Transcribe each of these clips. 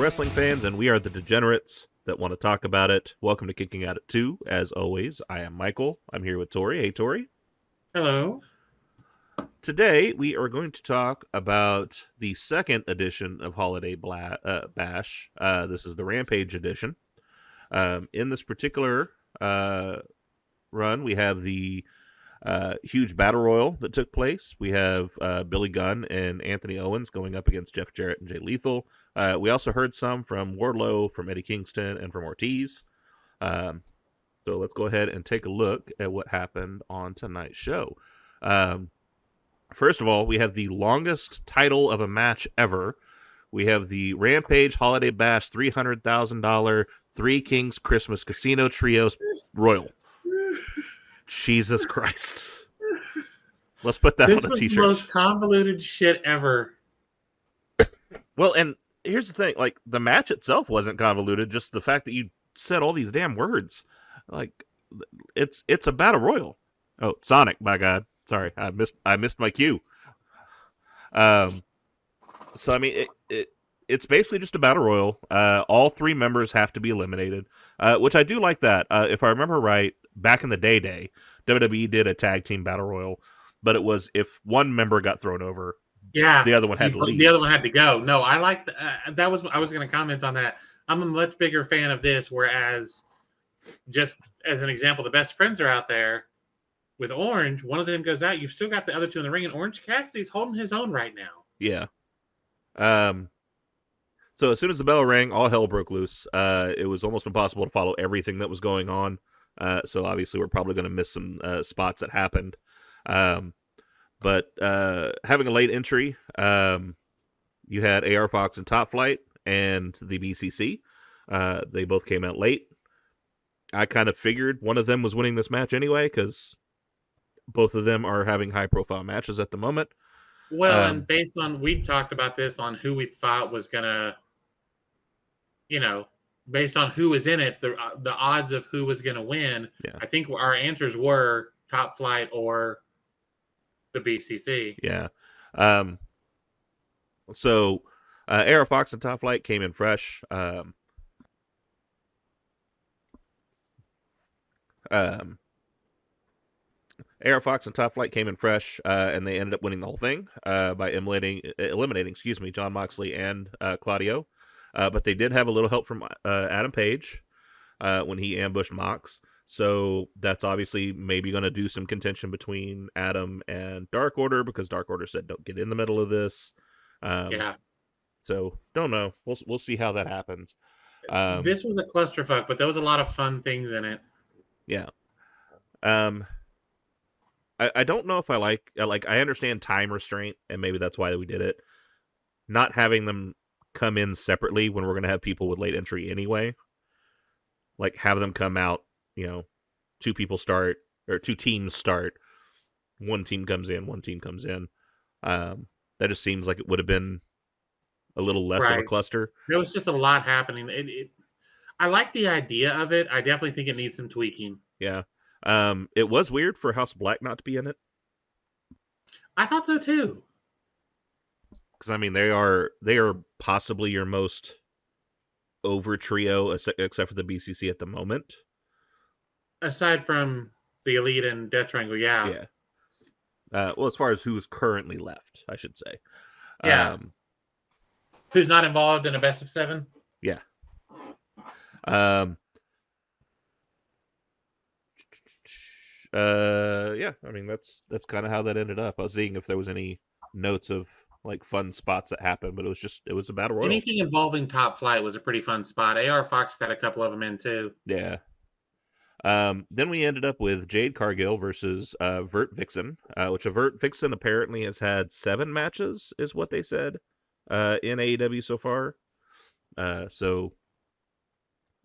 wrestling fans, and we are the degenerates that want to talk about it. Welcome to Kicking Out at 2. As always, I am Michael. I'm here with Tori. Hey, Tori. Hello. Today, we are going to talk about the second edition of Holiday Bash. This is the Rampage edition. In this particular run, we have the huge battle royal that took place. We have Billy Gunn and Anthony Owens going up against Jeff Jarrett and Jay Lethal. We also heard some from Wardlow, from Eddie Kingston, and from Ortiz. So let's go ahead and take a look at what happened on tonight's show. First of all, we have the longest title of a match ever. We have the Rampage Holiday Bash $300,000 Three Kings Christmas Casino Trios Royal. Jesus Christ. Let's put that on a t-shirt. This was the most convoluted shit ever. Well, and here's the thing. Like, the match itself wasn't convoluted. Just the fact that you said all these damn words. Like, it's a battle royal. Oh, Sonic, my God. Sorry, I missed my cue. So, I mean, it's basically just a battle royal. All three members have to be eliminated, which I do like that. If I remember right, back in the day, WWE did a tag team battle royal, but it was if one member got thrown over, the other one had to leave. The other one had to go. No, I like that. I was going to comment on that. I'm a much bigger fan of this. Whereas, just as an example, the best friends are out there with Orange. One of them goes out. You've still got the other two in the ring, and Orange Cassidy's holding his own right now. Yeah. So as soon as the bell rang, all hell broke loose. It was almost impossible to follow everything that was going on. So obviously we're probably going to miss some spots that happened. But having a late entry, you had AR Fox and Top Flight and the BCC. They both came out late. I kind of figured one of them was winning this match anyway, because both of them are having high-profile matches at the moment. Well, and based on, we talked about this on who we thought was going to, based on who was in it, the odds of who was going to win, I think our answers were Top Flight or the BCC. Yeah. So, AR Fox and Top Flight came in fresh. AR Fox and Top Flight came in fresh, and they ended up winning the whole thing by eliminating John Moxley and Claudio. But they did have a little help from Adam Page when he ambushed Mox. So that's obviously maybe going to do some contention between Adam and Dark Order, because Dark Order said don't get in the middle of this. So don't know. We'll see how that happens. This was a clusterfuck, but there was a lot of fun things in it. Yeah. I don't know if I like, I understand time restraint, and maybe that's why we did it. Not having them come in separately when we're going to have people with late entry anyway. Like, have them come out, two people start, or two teams start. One team comes in, one team comes in. That just seems like it would have been a little less of a cluster. There was just a lot happening. I like the idea of it. I definitely think it needs some tweaking. Yeah. It was weird for House of Black not to be in it. I thought so too. Because, I mean, they are possibly your most over trio, except for the BCC at the moment. Aside from the Elite and Death Triangle, yeah. Yeah. Well, as far as who's currently left, I should say. Yeah. Who's not involved in a best of 7? Yeah. Yeah, I mean, that's kind of how that ended up. I was seeing if there was any notes of like fun spots that happened, but it was a battle royal. Anything involving Top Flight was a pretty fun spot. AR Fox got a couple of them in too. Yeah. Then we ended up with Jade Cargill versus Vert Vixen, which a Vert Vixen apparently has had 7 matches, is what they said, in AEW so far. So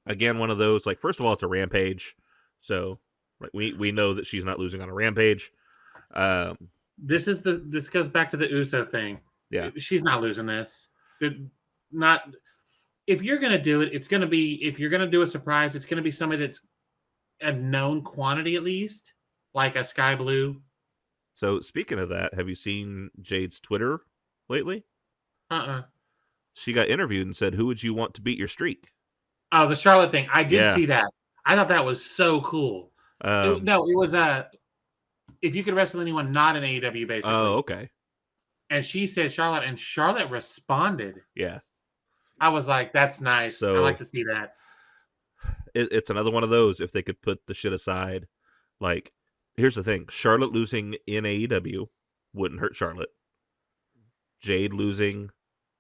again, one of those, like, first of all, it's a Rampage, so we know that she's not losing on a Rampage. This goes back to the Uso thing. Yeah, she's not losing this. Not if you're gonna do it, it's gonna be, if you're gonna do a surprise, it's gonna be somebody that's a known quantity at least, like a Sky Blue. So speaking of that, have you seen Jade's Twitter lately? she got interviewed and said, "Who would you want to beat your streak?" Oh, the Charlotte thing. I did Yeah. see that. I thought that was so cool. Um. It was if you could wrestle anyone not in AEW, Oh, basically. okay. And she said Charlotte, and Charlotte responded. Yeah. I was like, that's nice. I like So to see that. it's another one of those. If they could put the shit aside, like, here's the thing: Charlotte losing in AEW wouldn't hurt Charlotte. Jade losing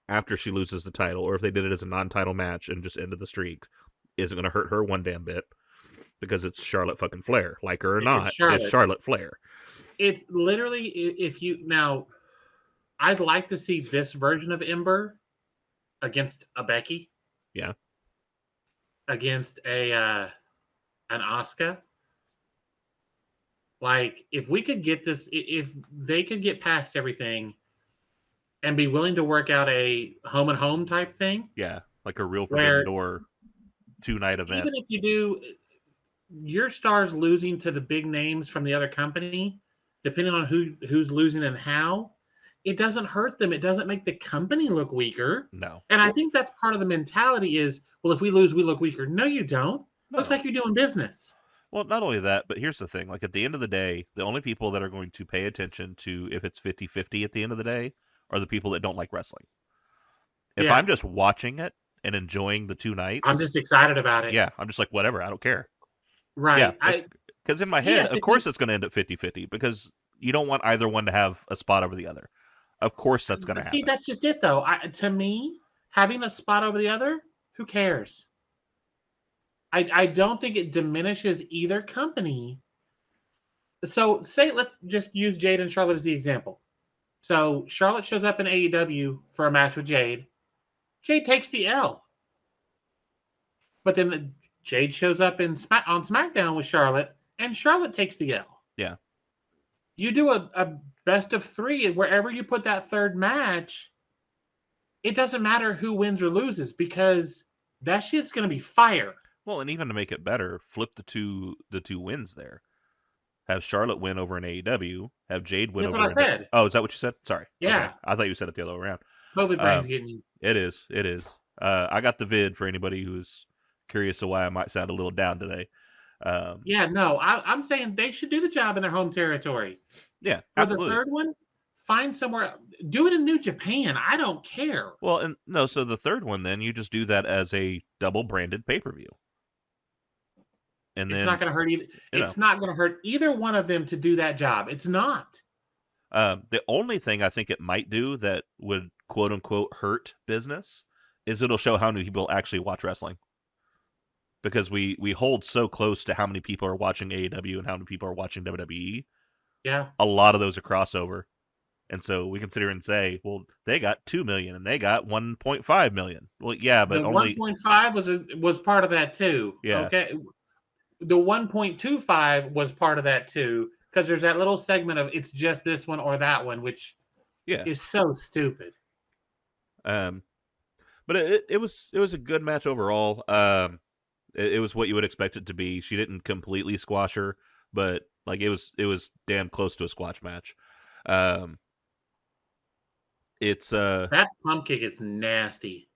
after she loses the title, or if they did it as a non-title match and just ended the streak, isn't going to hurt her one damn bit because it's Charlotte fucking Flair. Like her or It's not, it's Charlotte. Charlotte Flair. It's literally I'd like to see this version of Ember against a Becky. Yeah. Against an Asuka. Like, if we could get this, if they could get past everything and be willing to work out a home and home type thing. Yeah, like a real Forbidden Door 2-night event. Even if you do, your stars losing to the big names from the other company, depending on who's losing and how, it doesn't hurt them. It doesn't make the company look weaker. No. And I think that's part of the mentality is, well, if we lose, we look weaker. No, you don't. No. Looks like you're doing business. Well, not only that, but here's the thing. Like, at the end of the day, the only people that are going to pay attention to if it's 50-50 at the end of the day are the people that don't like wrestling. If I'm just watching it and enjoying the 2 nights, I'm just excited about it. Yeah, I'm just like, whatever, I don't care. Right. Yeah, because in my head, of course it's going to end up 50-50 because you don't want either one to have a spot over the other. Of course that's going to happen. See, that's just it, though. To me, having a spot over the other, who cares? I don't think it diminishes either company. So, let's just use Jade and Charlotte as the example. So, Charlotte shows up in AEW for a match with Jade. Jade takes the L. But then Jade shows up on SmackDown with Charlotte, and Charlotte takes the L. Yeah. You do a best of 3, and wherever you put that third match, it doesn't matter who wins or loses because that shit's going to be fire. Well, and even to make it better, flip the two wins there. Have Charlotte win over an AEW. Have Jade win over. That's what I said. Oh, is that what you said? Sorry. Yeah. Okay. I thought you said it the other way around. COVID brain's getting you. It is. I got the vid for anybody who's curious of why I might sound a little down today. I'm saying they should do the job in their home territory. Yeah, for absolutely. the third one, find somewhere. Do it in New Japan. I don't care. Well, and no, so the third one, then you just do that as a double branded pay-per-view. And it's then not going to hurt either. It's not going to hurt either one of them to do that job. It's not. The only thing I think it might do that would quote unquote hurt business is it'll show how many people actually watch wrestling. Because we hold so close to how many people are watching AEW and how many people are watching WWE. Yeah. A lot of those are crossover. And so we can sit here and say, well, they got 2 million and they got 1.5 million. Well, yeah, but the only 1.5 was part of that too. Yeah. Okay. The 1.25 was part of that too, because there's that little segment of it's just this one or that one, which is so stupid. But it was a good match overall. It was what you would expect it to be. She didn't completely squash her, but like it was damn close to a squash match. It's that pump kick is nasty.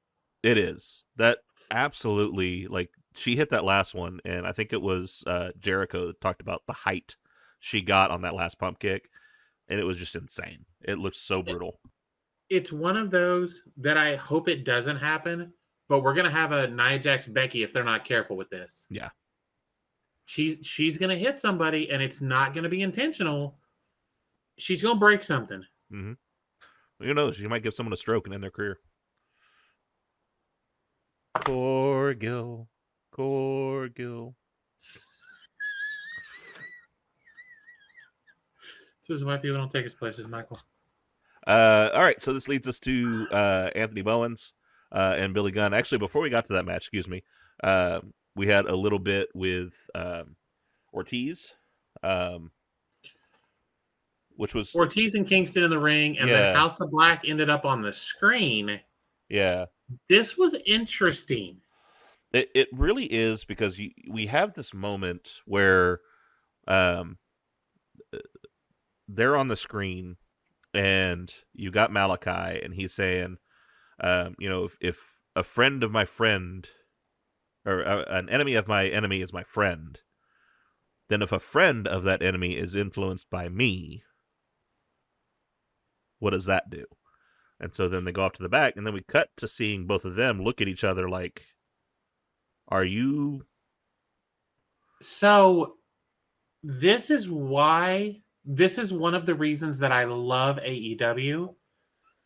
It is. That absolutely, like, she hit that last one, and I think it was Jericho talked about the height she got on that last pump kick, and it was just insane. It looked so brutal. It's one of those that I hope it doesn't happen, but we're gonna have a Nia Jax Becky if they're not careful with this. Yeah. She's gonna hit somebody, and it's not gonna be intentional. She's gonna break something. Mm-hmm. Who knows? She might give someone a stroke and end their career. Corgill. This is why people don't take his places, Michael. All right, so this leads us to Anthony Bowens and Billy Gunn. Actually, before we got to that match, excuse me, we had a little bit with Ortiz, which was Ortiz and Kingston in the ring, and then House of Black ended up on the screen. Yeah. This was interesting. It really is, because we have this moment where they're on the screen, and you got Malachi, and he's saying, If a friend of my friend or an enemy of my enemy is my friend, then if a friend of that enemy is influenced by me, what does that do? And so then they go off to the back, and then we cut to seeing both of them look at each other like, are you... So this is one of the reasons that I love AEW,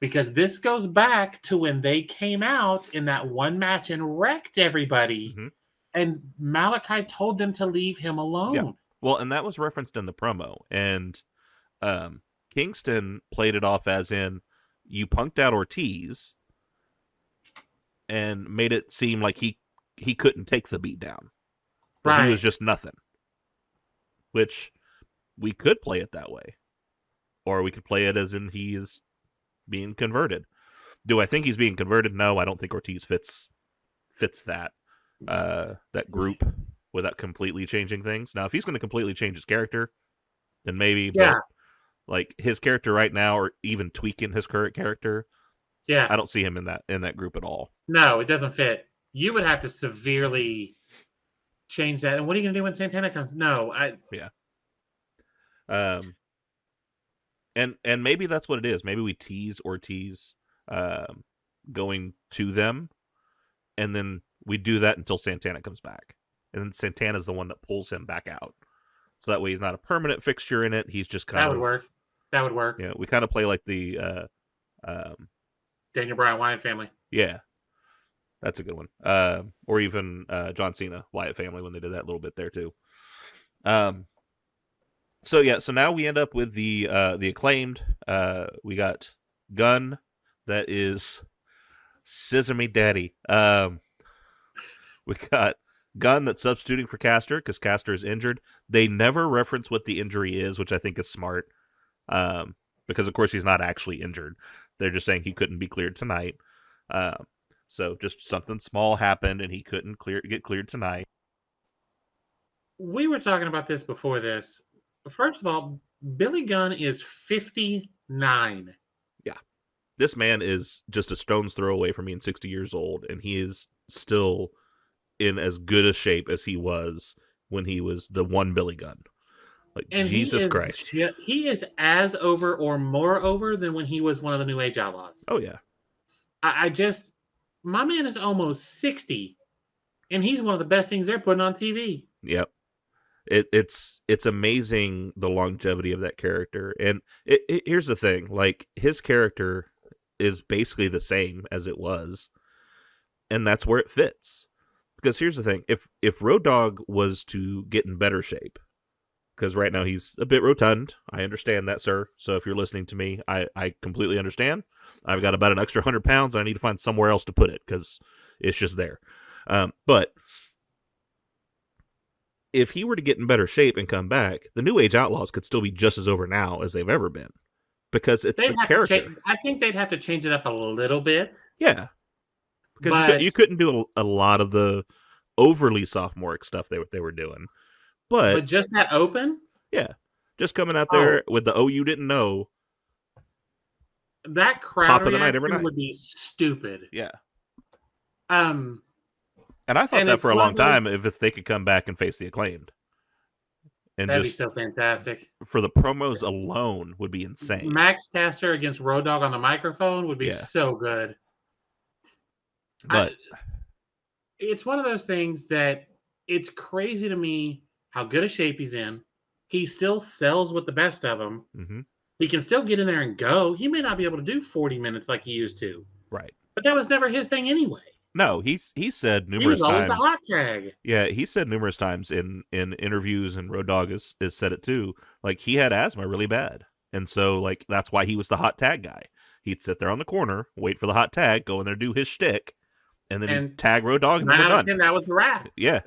because this goes back to when they came out in that one match and wrecked everybody, Mhm. and Malachi told them to leave him alone. Yeah. Well, and that was referenced in the promo, and Kingston played it off as in, you punked out Ortiz and made it seem like he couldn't take the beat down. That Right. he was just nothing. Which we could play it that way. Or we could play it as in he is being converted. Do I think he's being converted? No, I don't think Ortiz fits that group without completely changing things. Now, if he's going to completely change his character, then maybe. Yeah. But like his character right now, or even tweaking his current character, Yeah. I don't see him in that group at all. No, it doesn't fit. You would have to severely change that. And what are you going to do when Santana comes? No, Yeah. And maybe that's what it is. Maybe we tease Ortiz going to them, and then we do that until Santana comes back. And then Santana's the one that pulls him back out. So that way he's not a permanent fixture in it. He's just kind of... That would work. That would work. Yeah, we kind of play like the... Daniel Bryan Wyatt family. Yeah, that's a good one. Or even John Cena, Wyatt family, when they did that a little bit there too. So now we end up with the Acclaimed. We got Gunn, that is Scissor Me Daddy. We got Gunn that's substituting for Caster because Caster is injured. They never reference what the injury is, which I think is smart. Because of course he's not actually injured. They're just saying he couldn't be cleared tonight. So just something small happened and he couldn't get cleared tonight. We were talking about this before this. First of all, Billy Gunn is 59. Yeah. This man is just a stone's throw away from being 60 years old, and he is still in as good a shape as he was when he was the one Billy Gunn. Like, and Jesus Christ. He is as over or more over than when he was one of the New Age Outlaws. Oh, yeah. My man is almost 60, and he's one of the best things they're putting on TV. Yep. It's amazing the longevity of that character. And here's the thing, like, his character is basically the same as it was, and that's where it fits. Because here's the thing, if Road Dogg was to get in better shape, because right now he's a bit rotund, I understand that, sir. So if you're listening to me, I completely understand. I've got about an extra 100 pounds, and I need to find somewhere else to put it, because it's just there. But if he were to get in better shape and come back, the New Age Outlaws could still be just as over now as they've ever been. Because it's the character. I think they'd have to change it up a little bit. Yeah. Because you couldn't do a lot of the overly sophomoric stuff they were doing. But just that open? Yeah. Just coming out there with the you didn't know. That crowd reaction would be stupid. Yeah. And I thought that for a long time, if they could come back and face the Acclaimed. And that'd be so fantastic. For the promos alone would be insane. Max Caster against Road Dogg on the microphone would be so good. But it's one of those things that it's crazy to me how good a shape he's in. He still sells with the best of them. Mm-hmm. He can still get in there and go. He may not be able to do 40 minutes like he used to. Right. But that was never his thing anyway. No, he said numerous times. He was always the hot tag. Yeah, he said numerous times in interviews, and Road Dogg has said it too. Like, he had asthma really bad. And so, like, that's why he was the hot tag guy. He'd sit there on the corner, wait for the hot tag, go in there, do his shtick, and then he'd tag Road Dogg, and then we're done. And that was the wrap. Yeah.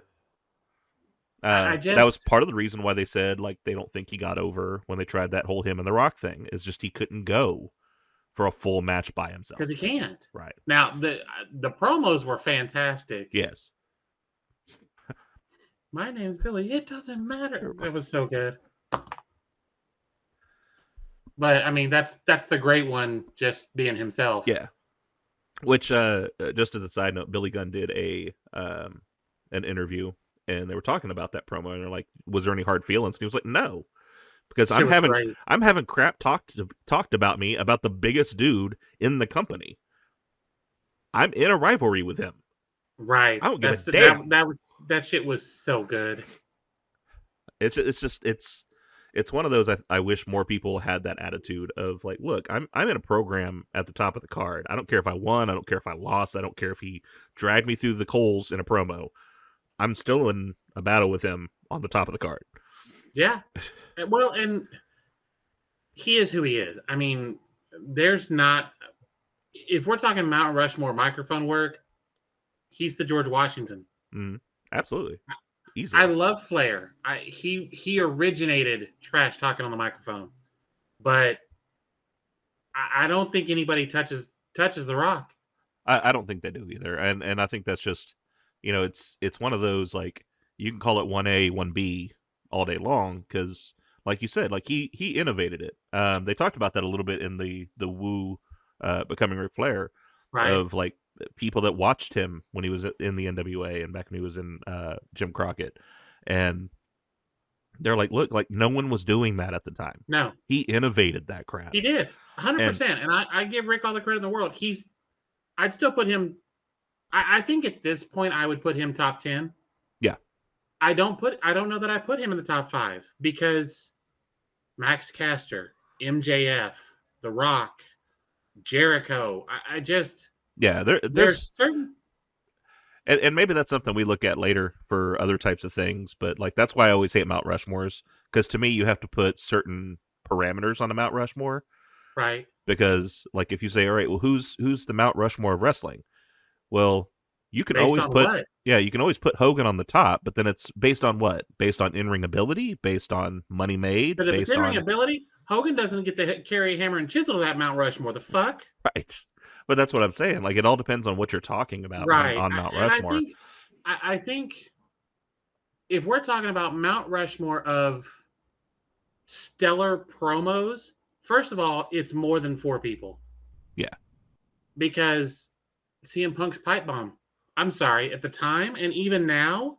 That was part of the reason why they said, like, they don't think he got over when they tried that whole him and The Rock thing. Is just he couldn't go for a full match by himself. Because he can't. Right. Now, the promos were fantastic. Yes. My name's Billy. It doesn't matter. It was so good. But, I mean, that's the great one, just being himself. Yeah. Which, just as a side note, Billy Gunn did an interview, and they were talking about that promo, and they're like, "Was there any hard feelings?" And he was like, "No, because Shit was great. I'm having crap talked about me about the biggest dude in the company. I'm in a rivalry with him. Right. I don't give a That's damn." that shit was so good. It's one of those I wish more people had that attitude of like, look, I'm in a program at the top of the card. I don't care if I won. I don't care if I lost. I don't care if he dragged me through the coals in a promo. I'm still in a battle with him on the top of the card. Yeah. Well, and he is who he is. I mean, there's not. If we're talking Mount Rushmore microphone work, he's the George Washington. Absolutely, I easily. love Flair. He originated trash talking on the microphone, but I don't think anybody touches The Rock. I don't think they do either, and I think that's just, it's one of those, like, you can call it 1A 1B all day long because, like you said, like he innovated it. They talked about that a little bit in the Woo becoming Ric Flair, Right. of like people that watched him when he was in the NWA and back when he was in Jim Crockett, and they're like, look, like no one was doing that at the time. No, He innovated that crap. he did 100%. And And I give Rick all the credit in the world. I'd still put him. I think at this point I would put him top 10. yeah, I don't know that I put him in the top 5 because Max Caster, MJF, The Rock, Jericho. I just yeah, there's there's certain and maybe that's something we look at later for other types of things, but like that's why I always hate Mount Rushmores, because to me you have to put certain parameters on a Mount Rushmore, right because like if you say, all right, well, who's the Mount Rushmore of wrestling? Well, you can based always on put what? you can always put Hogan on the top, but then it's based on what? Based on in-ring ability, based on money made, Because if it's based in-ring on ability, Hogan doesn't get to carry hammer and chisel to that Mount Rushmore. The fuck? right. But that's what I'm saying. Like it all depends on what you're talking about Right. on Mount And Rushmore. I think if we're talking about Mount Rushmore of stellar promos, first of all, it's more than 4 people. Yeah. Because CM Punk's pipe bomb. I'm sorry, at the time and even now,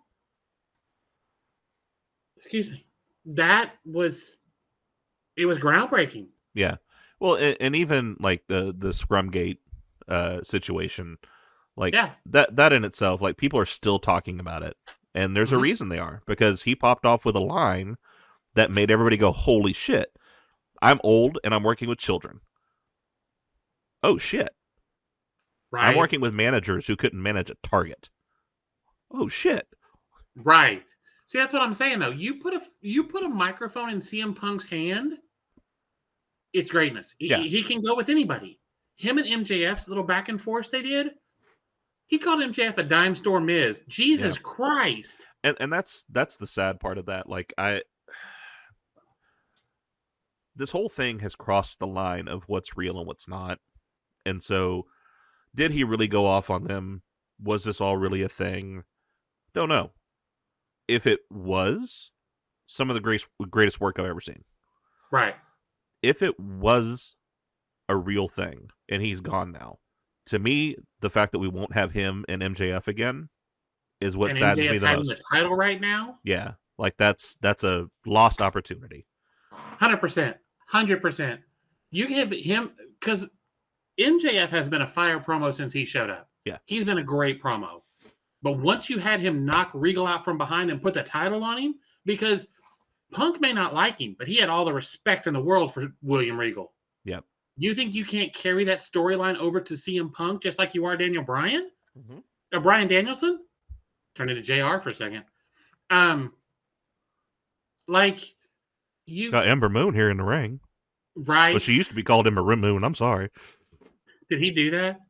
excuse me, it was groundbreaking. Yeah. Well, and even like the Scrumgate situation, like Yeah. that in itself, like people are still talking about it, and there's a Mhm. reason they are, because he popped off with a line that made everybody go, "Holy shit! I'm old and I'm working with children. Oh shit! I'm Right. working with managers who couldn't manage a target. Oh shit!" Right. See, that's what I'm saying though. You put a microphone in CM Punk's hand, it's greatness. Yeah. He can go with anybody. Him and MJF's little back and forth they did. He called MJF a dime store Miz. Yeah. Jesus Christ. And that's the sad part of that. Like this whole thing has crossed the line of what's real and what's not. And so, did he really go off on them? Was this all really a thing? Don't know. If it was, some of the greatest work I've ever seen. Right. If it was a real thing and he's gone now, to me, the fact that we won't have him and MJF again is what And saddens me MJF the having most. the title right now, Yeah, like that's a lost opportunity. 100%. 100%. You give him, because MJF has been a fire promo since he showed up. Yeah. He's been a great promo. But once you had him knock Regal out from behind and put the title on him, because Punk may not like him, but he had all the respect in the world for William Regal. Yep. You think you can't carry that storyline over to CM Punk just like you are Daniel Bryan? Mm-hmm. Or Bryan Danielson? Turn into JR for a second. Like you Got Ember Moon here in the ring. right. But she used to be called Ember Moon. I'm sorry. Did he do that?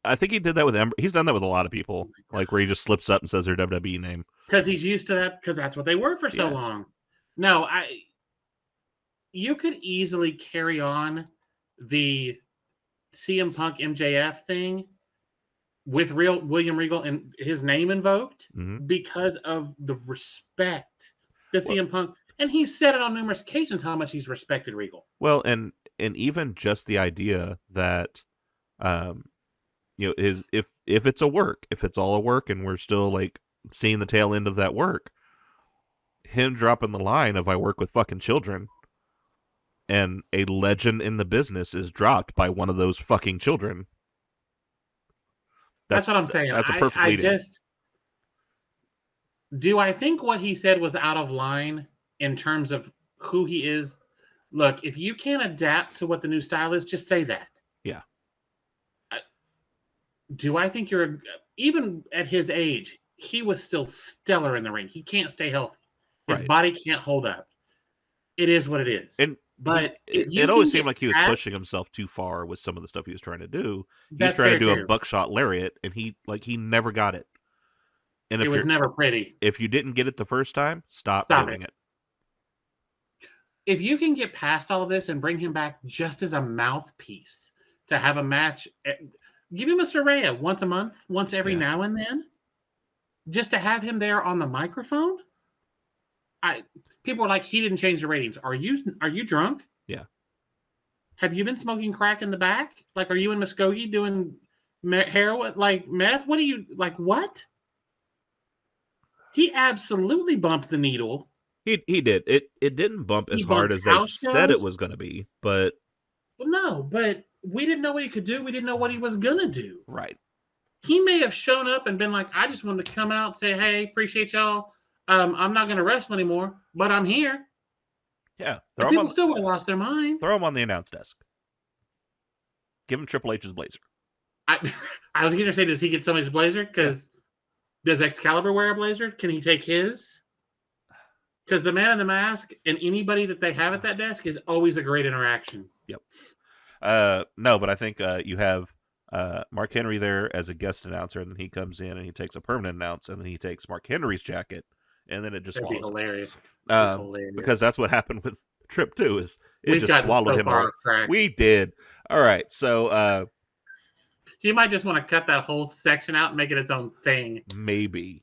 I think he did that with Ember. He's done that with a lot of people, like where he just slips up and says their WWE name. Because he's used to that, because that's what they were for so long. No, you could easily carry on the CM Punk MJF thing with real William Regal and his name invoked because of the respect that CM Punk, and he's said it on numerous occasions how much he's respected Regal. Well, and even just the idea that his if it's a work, if it's all a work, and we're still like seeing the tail end of that work, him dropping the line of "I work with fucking children," and a legend in the business is dropped by one of those fucking children. That's what I'm saying. That's a perfect I lead-in. just do. I think what he said was out of line in terms of who he is. Look, if you can't adapt to what the new style is, just say that. Yeah. Do I think you're even at his age? He was still stellar in the ring. He can't stay healthy. His Right. body can't hold up. It is what it is. And But it always seemed like he was pushing himself too far with some of the stuff he was trying to do. He was trying to do a buckshot lariat, and he never got it. And it was never pretty. If you didn't get it the first time, stop doing it. If you can get past all of this and bring him back just as a mouthpiece to have a match, give him a Soraya once a month, once every now and then, just to have him there on the microphone. People are like, he didn't change the ratings. Are you drunk? Yeah. Have you been smoking crack in the back? Like, are you in Muskogee doing heroin, like meth? What are you like? What? He absolutely bumped the needle. He did. It didn't bump as hard as they said it was going to be, but no, but we didn't know what he could do. We didn't know what he was going to do. Right. He may have shown up and been like, I just wanted to come out and say, hey, appreciate y'all. I'm not going to wrestle anymore, but I'm here. Yeah. People still would have lost their minds. Throw him on the announce desk. Give him Triple H's blazer. I was going to say, does he get somebody's blazer? Because does Excalibur wear a blazer? Can he take his? Because the man in the mask and anybody that they have at that desk is always a great interaction. Yep. No, but I think you have Mark Henry there as a guest announcer, and then he comes in and he takes a permanent announce, and then he takes Mark Henry's jacket, and then it just swallows. Hilarious. Hilarious. Because that's what happened with Trip too. Is it just swallowed him off track. We did. All right, so you might just want to cut that whole section out and make it its own thing. Maybe.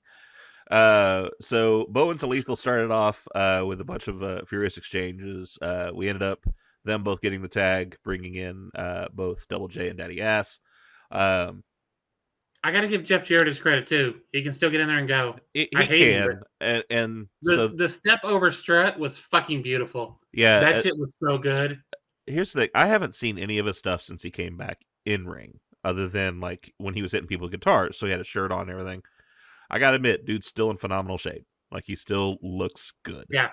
So Bowens and Lethal started off with a bunch of furious exchanges. We ended up them both getting the tag, bringing in both Double J and Daddy Ass. I got to give Jeff Jarrett his credit too. He can still get in there and go. He can, and the step over strut was fucking beautiful. Yeah, that shit was so good. Here's the thing: I haven't seen any of his stuff since he came back in ring, other than like when he was hitting people with guitars. So he had a shirt on and everything. I gotta admit, dude's still in phenomenal shape. Like, he still looks good. Yeah,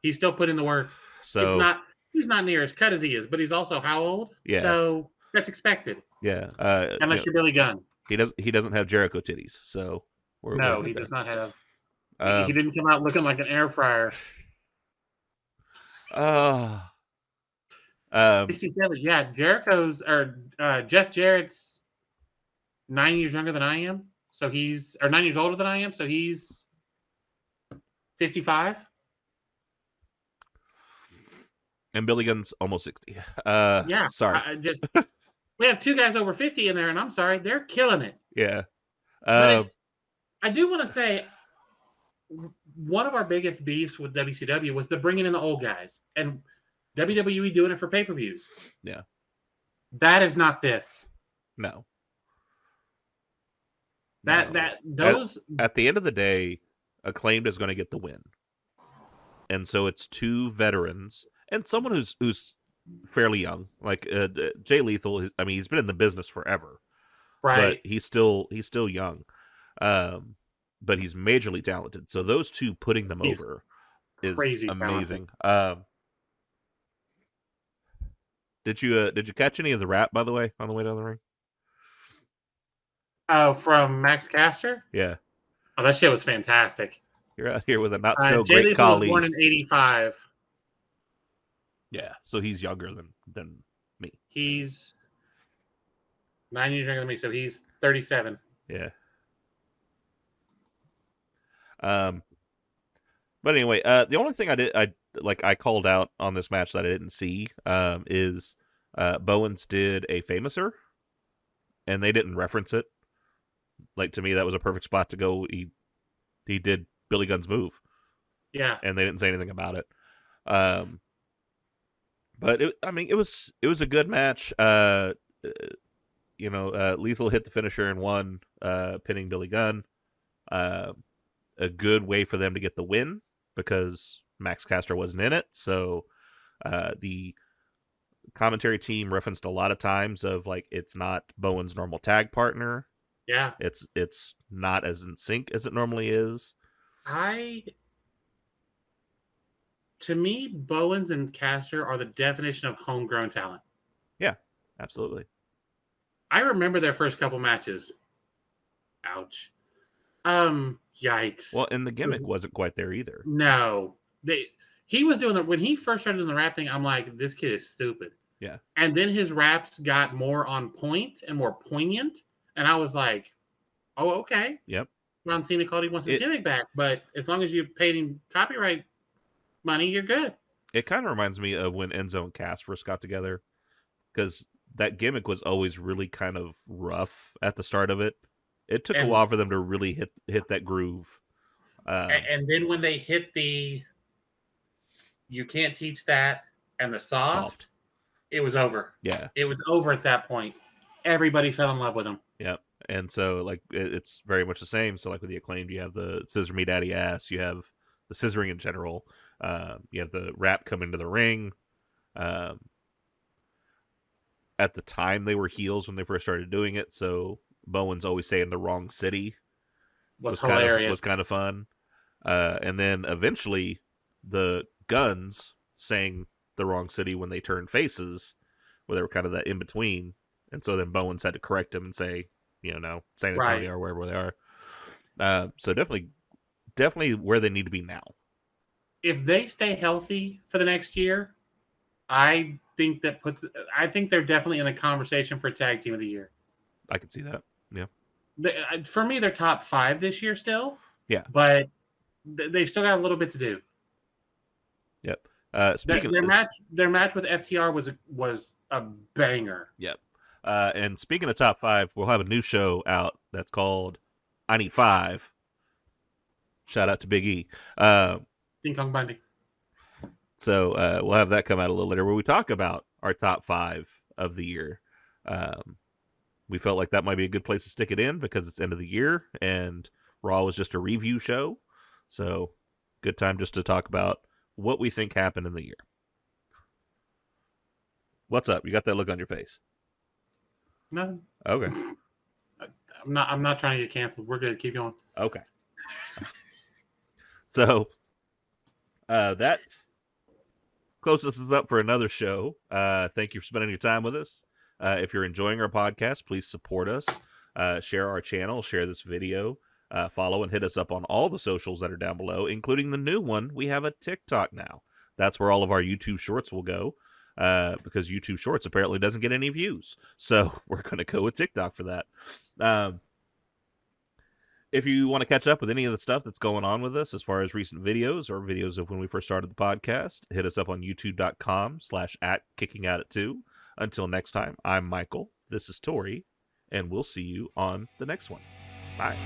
he's still putting in the work. So he's not near as cut as he is, but he's also how old? Yeah, so that's expected. Yeah, unless you're Billy Gunn. He doesn't have Jericho titties, so he does not have. He didn't come out looking like an air fryer. 67. Yeah, Jericho's or Jeff Jarrett's 9 years younger than I am. So he's 9 years older than I am. So he's 55. And Billy Gunn's almost 60. Yeah. Sorry. We have two guys over 50 in there, and I'm sorry, they're killing it. Yeah. I do want to say one of our biggest beefs with WCW was the bringing in the old guys, and WWE doing it for pay-per-views. Yeah. That is not this. No. At the end of the day, Acclaimed is going to get the win. And so it's two veterans and someone who's fairly young, like Jay Lethal. I mean, he's been in the business forever, right? But he's still young, but he's majorly talented. So those two putting them over is amazing. Did you catch any of the rap, by the way, on the way down the ring? Oh, from Max Caster? Yeah. Oh, that shit was fantastic. You're out here with a not so Jay great Lethal colleague. Was born in '85. Yeah, so he's younger than me. He's 9 years younger than me, so he's 37. Yeah. But anyway, the only thing I called out on this match that I didn't see is Bowens did a famouser, and they didn't reference it. Like, to me, that was a perfect spot to go. He did Billy Gunn's move. Yeah, and they didn't say anything about it. But it was a good match. Lethal hit the finisher and won, pinning Billy Gunn. A good way for them to get the win because Max Caster wasn't in it. So the commentary team referenced a lot of times of like it's not Bowen's normal tag partner. Yeah. It's not as in sync as it normally is. To me, Bowens and Caster are the definition of homegrown talent. Yeah, absolutely. I remember their first couple matches. Ouch. Yikes. Well, and the gimmick wasn't quite there either. No. He was doing when he first started doing the rap thing, I'm like, this kid is stupid. Yeah. And then his raps got more on point and more poignant. And I was like, oh, okay. Yep. Ron Cena called he wants his gimmick back, but as long as you paid him copyright money, you're good. It kind of reminds me of when Enzo and Cass first got together, because that gimmick was always really kind of rough at the start of it. It took a while for them to really hit that groove. And then when they hit the you can't teach that and the soft, it was over. Yeah. It was over at that point. Everybody fell in love with him. Yep. And so, like, it's very much the same. So, like, with the Acclaimed, you have the Scissor Me Daddy Ass, you have the scissoring in general, you have the rap come into the ring. At the time, they were heels when they first started doing it, so Bowen's always saying the wrong city was hilarious. Was kind of fun. And then eventually, the Guns saying the wrong city when they turned faces, where they were kind of that in between. And so then Bowens had to correct him and say, no, San Antonio or wherever they are. So definitely where they need to be now. If they stay healthy for the next year, I think they're definitely in the conversation for tag team of the year. I could see that. Yeah. For me, they're top 5 this year still. Yeah. But they've still got a little bit to do. Yep. Their match with FTR was a banger. Yep. And speaking of top 5, we'll have a new show out that's called I Need 5. Shout out to Big E. King Kong Bundy. So we'll have that come out a little later where we talk about our top 5 of the year. We felt like that might be a good place to stick it in because it's end of the year and Raw was just a review show. So good time just to talk about what we think happened in the year. What's up? You got that look on your face? Nothing. Okay. I'm not trying to get canceled. We're good. Keep going. Okay. So that closes us up for another show. Thank you for spending your time with us. If you're enjoying our podcast, please support us. Share our channel. Share this video. Follow and hit us up on all the socials that are down below, including the new one. We have a TikTok now. That's where all of our YouTube shorts will go. Because YouTube Shorts apparently doesn't get any views. So we're going to go with TikTok for that. If you want to catch up with any of the stuff that's going on with us as far as recent videos or videos of when we first started the podcast, hit us up on youtube.com/@kickingout2. Until next time, I'm Michael. This is Tori, and we'll see you on the next one. Bye.